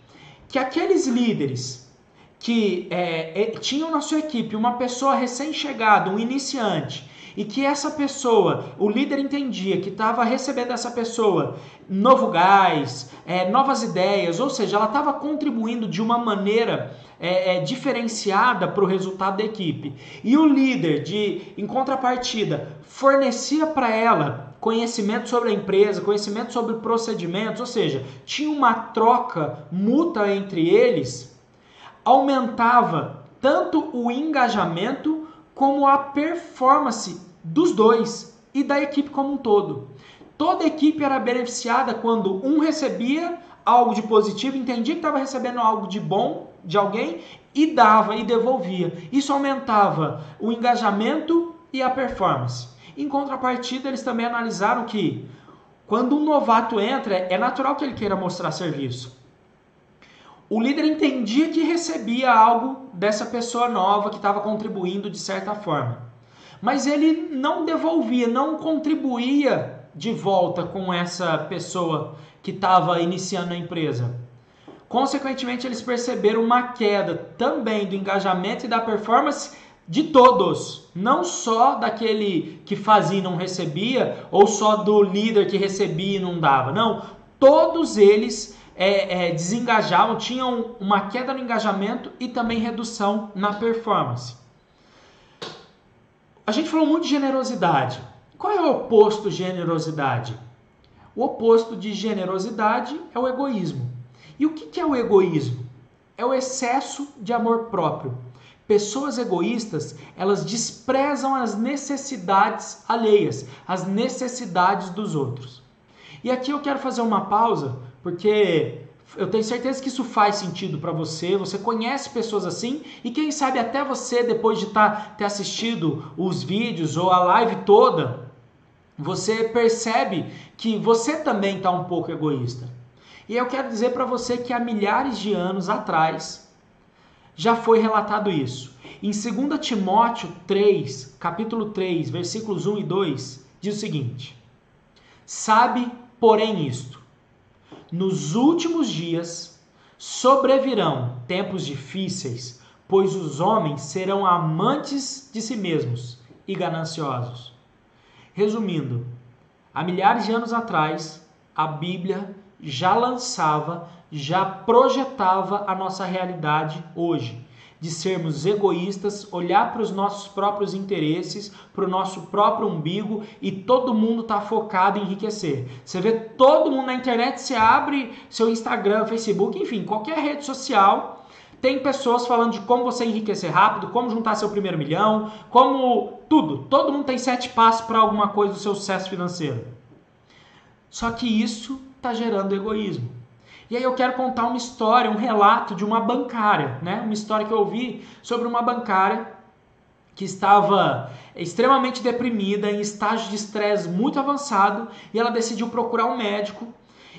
que aqueles líderes que tinham na sua equipe uma pessoa recém-chegada, um iniciante, e que essa pessoa, o líder entendia que estava recebendo dessa pessoa novo gás, novas ideias, ou seja, ela estava contribuindo de uma maneira diferenciada para o resultado da equipe. E o líder, em contrapartida, fornecia para ela conhecimento sobre a empresa, conhecimento sobre procedimentos, ou seja, tinha uma troca mútua entre eles, aumentava tanto o engajamento como a performance dos dois e da equipe como um todo. Toda a equipe era beneficiada quando um recebia algo de positivo, entendia que estava recebendo algo de bom de alguém e dava e devolvia. Isso aumentava o engajamento e a performance. Em contrapartida, eles também analisaram que quando um novato entra, é natural que ele queira mostrar serviço. O líder entendia que recebia algo dessa pessoa nova que estava contribuindo de certa forma. Mas ele não devolvia, não contribuía de volta com essa pessoa que estava iniciando a empresa. Consequentemente, eles perceberam uma queda também do engajamento e da performance de todos, não só daquele que fazia e não recebia, ou só do líder que recebia e não dava. Não, todos eles desengajavam, tinham uma queda no engajamento e também redução na performance. A gente falou muito de generosidade. Qual é o oposto de generosidade? O oposto de generosidade é o egoísmo. E o que é o egoísmo? É o excesso de amor próprio. Pessoas egoístas, elas desprezam as necessidades alheias, as necessidades dos outros. E aqui eu quero fazer uma pausa, porque eu tenho certeza que isso faz sentido para você, você conhece pessoas assim, e quem sabe até você, depois de ter assistido os vídeos ou a live toda, você percebe que você também está um pouco egoísta. E eu quero dizer para você que há milhares de anos atrás, já foi relatado isso. Em 2 Timóteo 3, capítulo 3, versículos 1 e 2, diz o seguinte: sabe, porém, isto: nos últimos dias sobrevirão tempos difíceis, pois os homens serão amantes de si mesmos e gananciosos. Resumindo, há milhares de anos atrás, a Bíblia já lançava, já projetava a nossa realidade hoje, de sermos egoístas, olhar para os nossos próprios interesses, para o nosso próprio umbigo, e todo mundo está focado em enriquecer. Você vê todo mundo na internet, você abre seu Instagram, Facebook, enfim, qualquer rede social, tem pessoas falando de como você enriquecer rápido, como juntar seu primeiro milhão, como tudo. Todo mundo tem 7 passos para alguma coisa do seu sucesso financeiro. Só que isso está gerando egoísmo. E aí eu quero contar uma história, um relato de uma bancária, né? Uma história que eu ouvi sobre uma bancária que estava extremamente deprimida, em estágio de estresse muito avançado, e ela decidiu procurar um médico.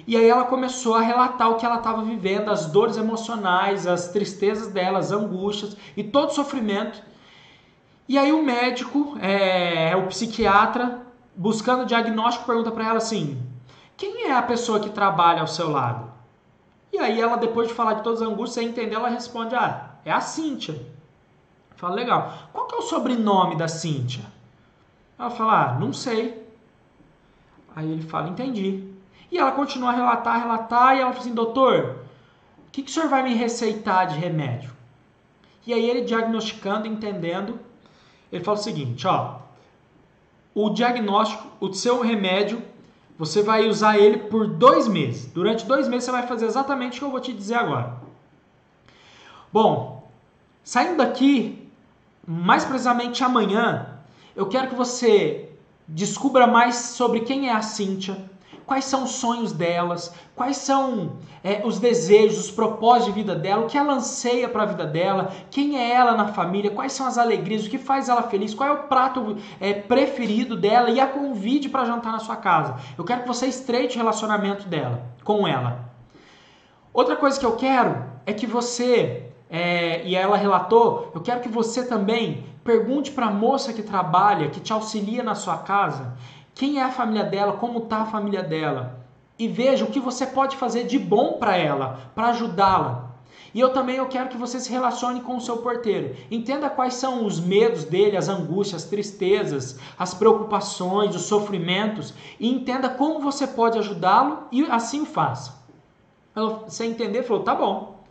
E aí ela começou a relatar o que ela estava vivendo, as dores emocionais, as tristezas dela, as angústias e todo o sofrimento. E aí o médico, o psiquiatra, buscando o diagnóstico, pergunta para ela assim: quem é a pessoa que trabalha ao seu lado? E aí ela, depois de falar de todas as angústias, sem entender, ela responde: é a Cíntia. Fala: legal. Qual que é o sobrenome da Cíntia? Ela fala: não sei. Aí ele fala: entendi. E ela continua a relatar, e ela fala assim: doutor, o que o senhor vai me receitar de remédio? E aí ele, diagnosticando, entendendo, ele fala o seguinte: o diagnóstico, o seu remédio, você vai usar ele por 2 meses. Durante 2 meses você vai fazer exatamente o que eu vou te dizer agora. Bom, saindo daqui, mais precisamente amanhã, eu quero que você descubra mais sobre quem é a Cíntia, quais são os sonhos delas, quais são os desejos, os propósitos de vida dela, o que ela anseia para a vida dela, quem é ela na família, quais são as alegrias, o que faz ela feliz, qual é o prato preferido dela, e a convide para jantar na sua casa. Eu quero que você estreite o relacionamento dela com ela. Outra coisa que eu quero é que você, e ela relatou, eu quero que você também pergunte para a moça que trabalha, que te auxilia na sua casa, quem é a família dela, como está a família dela. E veja o que você pode fazer de bom para ela, para ajudá-la. E eu quero que você se relacione com o seu porteiro. Entenda quais são os medos dele, as angústias, as tristezas, as preocupações, os sofrimentos. E entenda como você pode ajudá-lo e assim o faça. Ela, sem entender, falou: tá bom.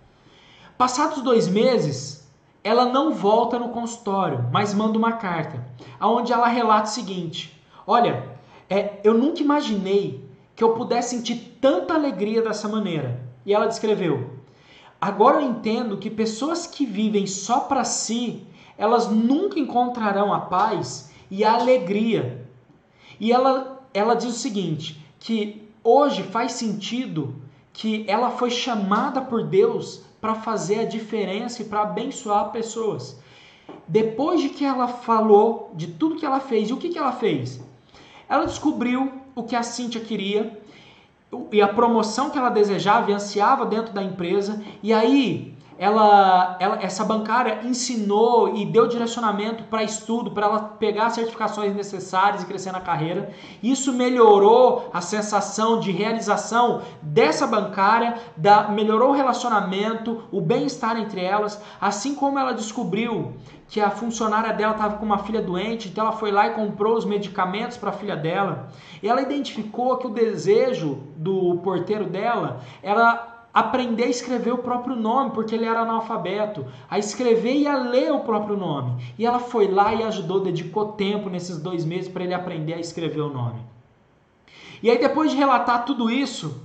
Passados 2 meses, ela não volta no consultório, mas manda uma carta, onde ela relata o seguinte: olha, eu nunca imaginei que eu pudesse sentir tanta alegria dessa maneira. E ela descreveu: agora eu entendo que pessoas que vivem só para si, elas nunca encontrarão a paz e alegria. E ela diz o seguinte, que hoje faz sentido que ela foi chamada por Deus para fazer a diferença e para abençoar pessoas. Depois de que ela falou de tudo que ela fez, e o que ela fez? Ela descobriu o que a Cíntia queria e a promoção que ela desejava e ansiava dentro da empresa, e aí essa bancária ensinou e deu direcionamento para estudo, para ela pegar as certificações necessárias e crescer na carreira. Isso melhorou a sensação de realização dessa bancária, melhorou o relacionamento, o bem-estar entre elas, assim como ela descobriu que a funcionária dela estava com uma filha doente, então ela foi lá e comprou os medicamentos para a filha dela. E ela identificou que o desejo do porteiro dela era aprender a escrever o próprio nome, porque ele era analfabeto, a escrever e a ler o próprio nome. E ela foi lá e ajudou, dedicou tempo nesses 2 meses para ele aprender a escrever o nome. E aí, depois de relatar tudo isso,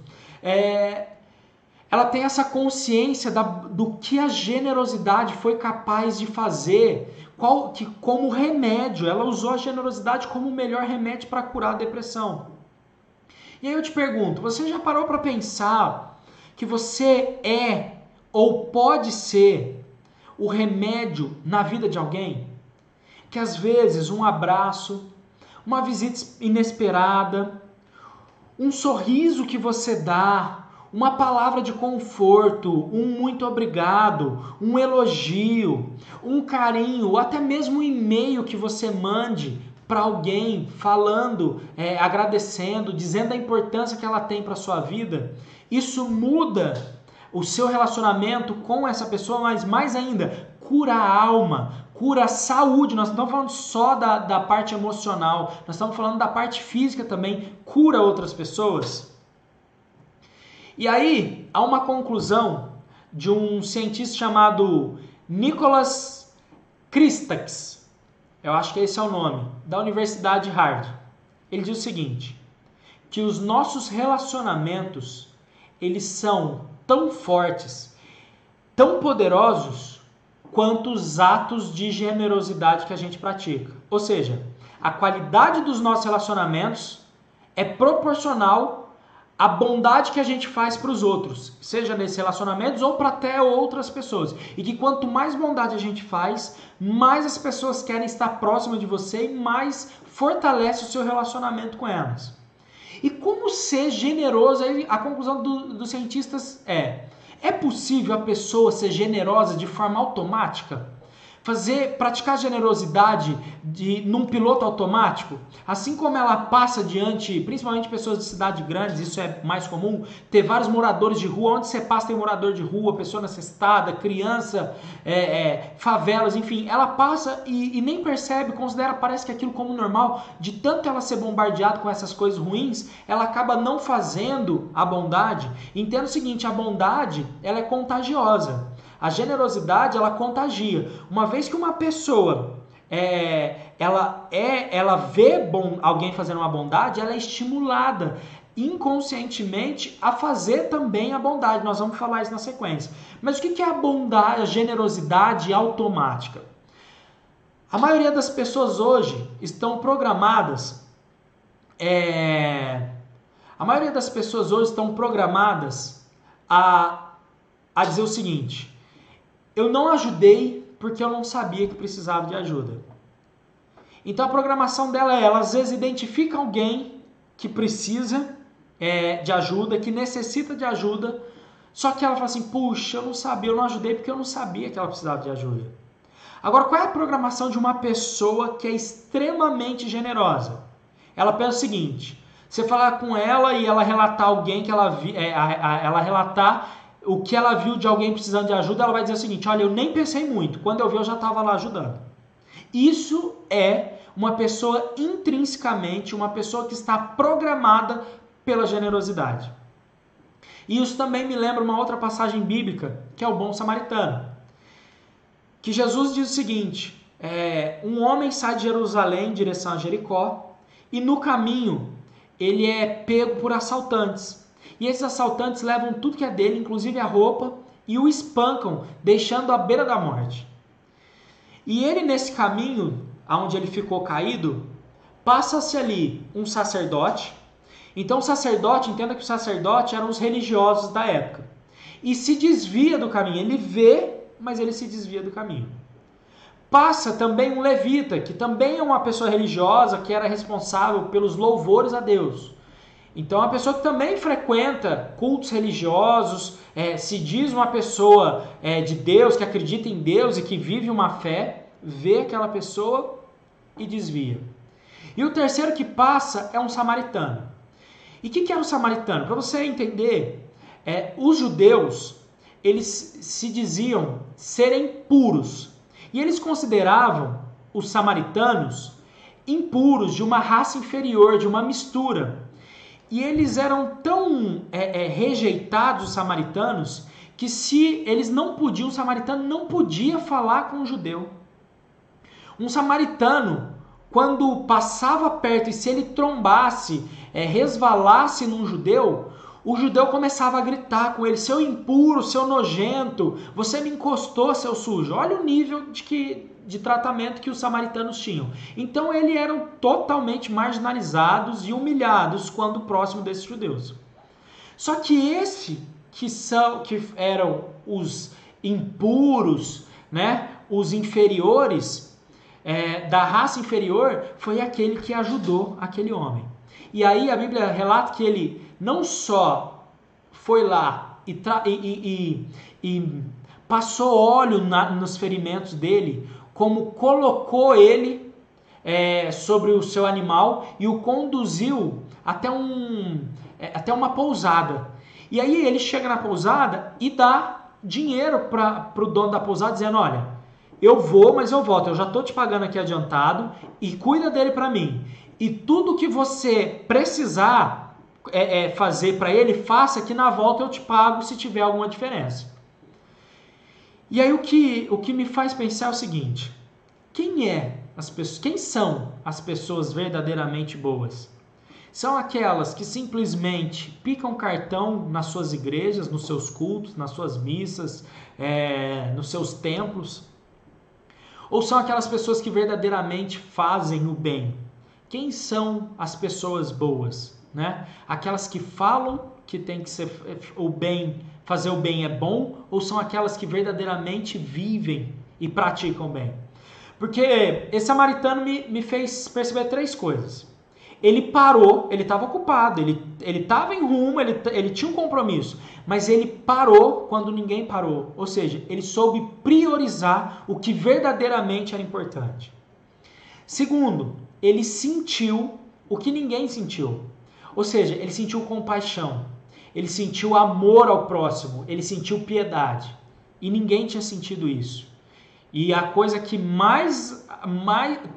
ela tem essa consciência do que a generosidade foi capaz de fazer, como remédio. Ela usou a generosidade como o melhor remédio para curar a depressão. E aí eu te pergunto, você já parou para pensar que você é ou pode ser o remédio na vida de alguém? Que às vezes um abraço, uma visita inesperada, um sorriso que você dá, uma palavra de conforto, um muito obrigado, um elogio, um carinho, ou até mesmo um e-mail que você mande para alguém falando, agradecendo, dizendo a importância que ela tem para a sua vida, isso muda o seu relacionamento com essa pessoa, mas mais ainda, cura a alma, cura a saúde. Nós não estamos falando só da parte emocional, nós estamos falando da parte física também, cura outras pessoas. E aí, há uma conclusão de um cientista chamado Nicholas Christakis, eu acho que esse é o nome, da Universidade de Harvard. Ele diz o seguinte, que os nossos relacionamentos, eles são tão fortes, tão poderosos, quanto os atos de generosidade que a gente pratica. Ou seja, a qualidade dos nossos relacionamentos é proporcional à bondade que a gente faz para os outros, seja nesses relacionamentos ou para até outras pessoas. E que quanto mais bondade a gente faz, mais as pessoas querem estar próximas de você e mais fortalece o seu relacionamento com elas. E como ser generoso? Aí a conclusão dos cientistas é possível a pessoa ser generosa de forma automática? Praticar generosidade num piloto automático? Assim como ela passa diante, principalmente pessoas de cidades grandes, isso é mais comum, ter vários moradores de rua, onde você passa tem morador de rua, pessoa necessitada, criança, favelas, enfim, ela passa e nem percebe, parece que aquilo como normal, de tanto ela ser bombardeada com essas coisas ruins, ela acaba não fazendo a bondade. Entenda o seguinte, a bondade, ela é contagiosa. A generosidade, ela contagia. Uma vez que uma pessoa ela vê alguém fazendo uma bondade, ela é estimulada inconscientemente a fazer também a bondade. Nós vamos falar isso na sequência. Mas o que é a bondade, a generosidade automática? A maioria das pessoas hoje estão programadas a dizer o seguinte: eu não ajudei porque eu não sabia que precisava de ajuda. Então a programação dela ela às vezes identifica alguém que precisa de ajuda, que necessita de ajuda, só que ela fala assim, puxa, eu não sabia, eu não ajudei porque eu não sabia que ela precisava de ajuda. Agora, qual é a programação de uma pessoa que é extremamente generosa? Ela pensa o seguinte, você falar com ela e ela relatar alguém que ela relatar o que ela viu de alguém precisando de ajuda, ela vai dizer o seguinte, olha, eu nem pensei muito, quando eu vi eu já estava lá ajudando. Isso é uma pessoa intrinsecamente, uma pessoa que está programada pela generosidade. E isso também me lembra uma outra passagem bíblica, que é o bom samaritano. Que Jesus diz o seguinte, um homem sai de Jerusalém em direção a Jericó, e no caminho ele é pego por assaltantes. E esses assaltantes levam tudo que é dele, inclusive a roupa, e o espancam, deixando à beira da morte. E ele, nesse caminho, onde ele ficou caído, passa-se ali um sacerdote. Então o sacerdote, entenda que o sacerdote eram os religiosos da época. E se desvia do caminho. Ele vê, mas ele se desvia do caminho. Passa também um levita, que também é uma pessoa religiosa, que era responsável pelos louvores a Deus. Então é uma pessoa que também frequenta cultos religiosos, se diz uma pessoa de Deus, que acredita em Deus e que vive uma fé, vê aquela pessoa e desvia. E o terceiro que passa é um samaritano. E o que é um samaritano? Para você entender, os judeus, eles se diziam serem puros. E eles consideravam os samaritanos impuros, de uma raça inferior, de uma mistura. E eles eram tão rejeitados, os samaritanos, que se eles não podiam, o samaritano não podia falar com o judeu. Um samaritano, quando passava perto e se ele trombasse, resvalasse num judeu, o judeu começava a gritar com ele: seu impuro, seu nojento, você me encostou, seu sujo. Olha o nível de tratamento que os samaritanos tinham. Então eles eram totalmente marginalizados e humilhados quando próximo desses judeus. Só que que eram os impuros, né, os inferiores, da raça inferior, foi aquele que ajudou aquele homem. E aí a Bíblia relata que ele não só foi lá e passou óleo nos ferimentos dele, como colocou ele sobre o seu animal e o conduziu até uma pousada. E aí ele chega na pousada e dá dinheiro para o dono da pousada, dizendo: olha, eu vou, mas eu volto, eu já estou te pagando aqui adiantado e cuida dele para mim. E tudo que você precisar fazer para ele, faça, que na volta eu te pago se tiver alguma diferença. E aí o que me faz pensar é o seguinte: quem são as pessoas verdadeiramente boas? São aquelas que simplesmente picam cartão nas suas igrejas, nos seus cultos, nas suas missas, nos seus templos? Ou são aquelas pessoas que verdadeiramente fazem o bem? Quem são as pessoas boas, né? Aquelas que falam que tem que ser o bem, fazer o bem é bom, ou são aquelas que verdadeiramente vivem e praticam o bem? Porque esse samaritano me fez perceber 3 coisas. Ele parou, ele estava ocupado, ele estava em rumo, ele tinha um compromisso, mas ele parou quando ninguém parou. Ou seja, ele soube priorizar o que verdadeiramente era importante. Segundo, ele sentiu o que ninguém sentiu. Ou seja, ele sentiu compaixão, ele sentiu amor ao próximo, ele sentiu piedade. E ninguém tinha sentido isso. E a coisa que mais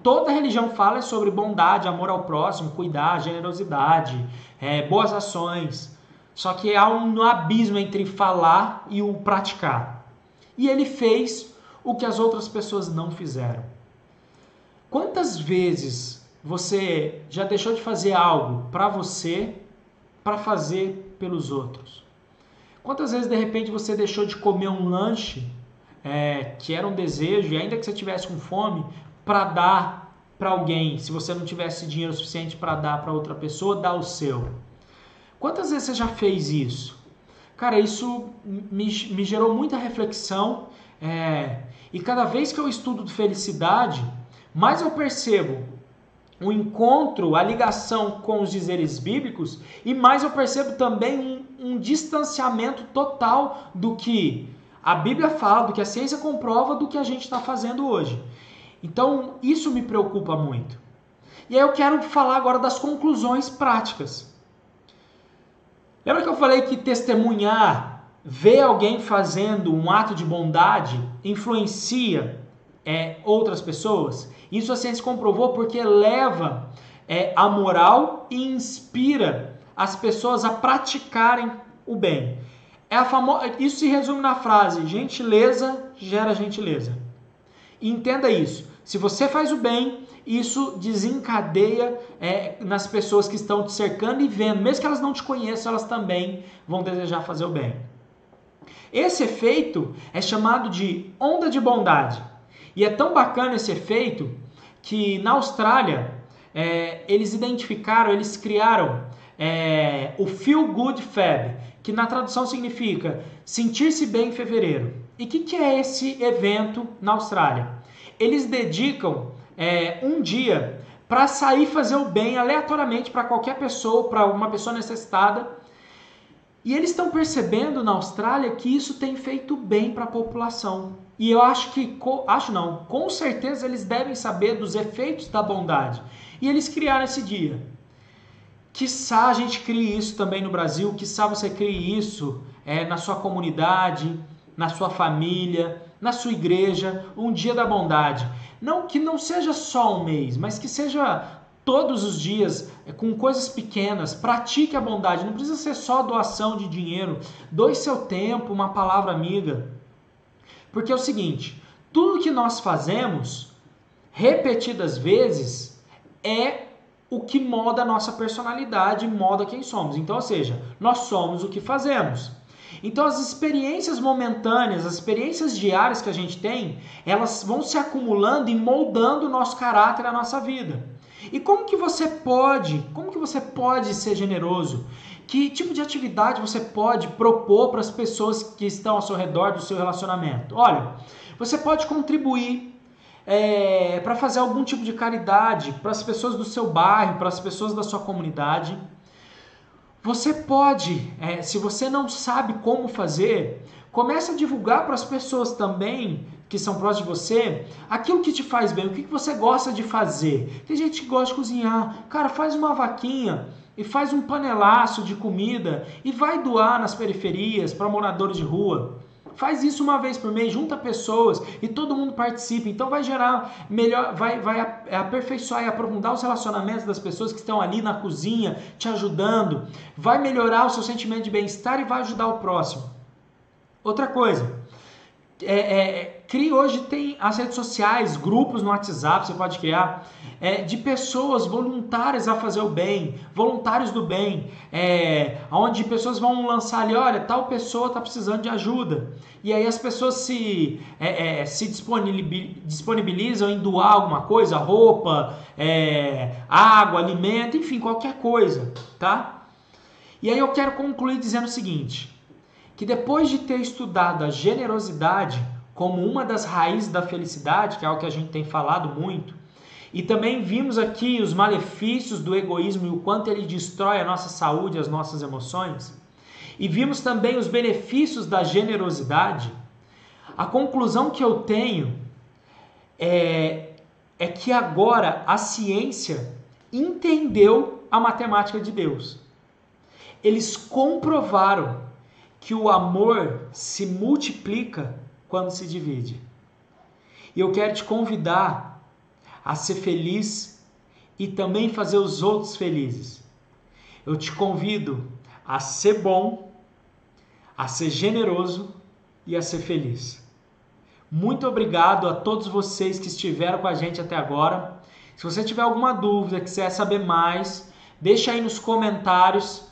toda religião fala é sobre bondade, amor ao próximo, cuidar, generosidade, boas ações. Só que há um abismo entre falar e o praticar. E ele fez o que as outras pessoas não fizeram. Quantas vezes você já deixou de fazer algo para você, para fazer pelos outros? Quantas vezes de repente você deixou de comer um lanche que era um desejo, e ainda que você tivesse com fome, para dar para alguém, se você não tivesse dinheiro suficiente para dar para outra pessoa, dá o seu? Quantas vezes você já fez isso? Cara, isso me gerou muita reflexão, e cada vez que eu estudo felicidade, mais eu percebo o encontro, a ligação com os dizeres bíblicos, e mais eu percebo também um distanciamento total do que a Bíblia fala, do que a ciência comprova, do que a gente está fazendo hoje. Então, isso me preocupa muito. E aí eu quero falar agora das conclusões práticas. Lembra que eu falei que testemunhar, ver alguém fazendo um ato de bondade, influencia outras pessoas? Isso a ciência comprovou porque leva a moral e inspira as pessoas a praticarem o bem. Isso se resume na frase: gentileza gera gentileza. E entenda isso. Se você faz o bem, isso desencadeia nas pessoas que estão te cercando e vendo. Mesmo que elas não te conheçam, elas também vão desejar fazer o bem. Esse efeito é chamado de onda de bondade. E é tão bacana esse efeito que na Austrália eles criaram o Feel Good Feb, que na tradução significa sentir-se bem em fevereiro. E o que é esse evento na Austrália? Eles dedicam um dia para sair fazer o bem aleatoriamente para qualquer pessoa, para uma pessoa necessitada. E eles estão percebendo na Austrália que isso tem feito bem para a população. E eu com certeza eles devem saber dos efeitos da bondade. E eles criaram esse dia. Quiçá a gente crie isso também no Brasil, quiçá você crie isso na sua comunidade, na sua família, na sua igreja, um dia da bondade. Não que não seja só um mês, mas que seja todos os dias, com coisas pequenas. Pratique a bondade, não precisa ser só doação de dinheiro. Doe seu tempo, uma palavra amiga. Porque é o seguinte, tudo que nós fazemos, repetidas vezes, é o que molda a nossa personalidade, molda quem somos. Então, ou seja, nós somos o que fazemos. Então, as experiências momentâneas, as experiências diárias que a gente tem, elas vão se acumulando e moldando o nosso caráter, a nossa vida. E como que você pode ser generoso? Que tipo de atividade você pode propor para as pessoas que estão ao seu redor do seu relacionamento? Olha, você pode contribuir para fazer algum tipo de caridade para as pessoas do seu bairro, para as pessoas da sua comunidade. Você pode, se você não sabe como fazer, comece a divulgar para as pessoas também que são próximas de você aquilo que te faz bem, o que você gosta de fazer. Tem gente que gosta de cozinhar. Cara, faz uma vaquinha e faz um panelaço de comida e vai doar nas periferias para moradores de rua. Faz isso uma vez por mês, junta pessoas e todo mundo participa. Então vai gerar melhor, vai aperfeiçoar e aprofundar os relacionamentos das pessoas que estão ali na cozinha te ajudando. Vai melhorar o seu sentimento de bem-estar e vai ajudar o próximo. Outra coisa, hoje tem as redes sociais, grupos no WhatsApp, você pode criar, de pessoas voluntárias a fazer o bem, voluntários do bem, onde pessoas vão lançar ali, olha, tal pessoa está precisando de ajuda. E aí as pessoas se disponibilizam em doar alguma coisa, roupa, água, alimento, enfim, qualquer coisa, tá? E aí eu quero concluir dizendo o seguinte, que depois de ter estudado a generosidade como uma das raízes da felicidade, que é algo que a gente tem falado muito, e também vimos aqui os malefícios do egoísmo e o quanto ele destrói a nossa saúde e as nossas emoções, e vimos também os benefícios da generosidade, a conclusão que eu tenho é que agora a ciência entendeu a matemática de Deus. Eles comprovaram que o amor se multiplica quando se divide. E eu quero te convidar a ser feliz e também fazer os outros felizes. Eu te convido a ser bom, a ser generoso e a ser feliz. Muito obrigado a todos vocês que estiveram com a gente até agora. Se você tiver alguma dúvida, quiser saber mais, deixa aí nos comentários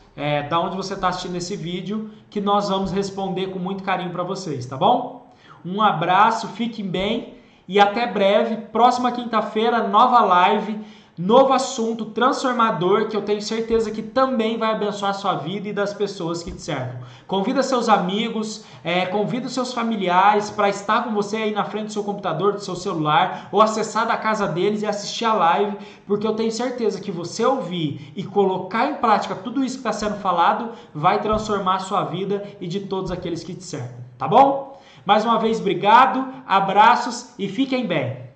da onde você está assistindo esse vídeo, que nós vamos responder com muito carinho para vocês, tá bom? Um abraço, fiquem bem e até breve. Próxima quinta-feira, nova live, novo assunto transformador que eu tenho certeza que também vai abençoar a sua vida e das pessoas que te cercam. Convida seus amigos, convida seus familiares para estar com você aí na frente do seu computador, do seu celular, ou acessar da casa deles e assistir a live, porque eu tenho certeza que você ouvir e colocar em prática tudo isso que está sendo falado vai transformar a sua vida e de todos aqueles que te cercam, tá bom? Mais uma vez, obrigado, abraços e fiquem bem!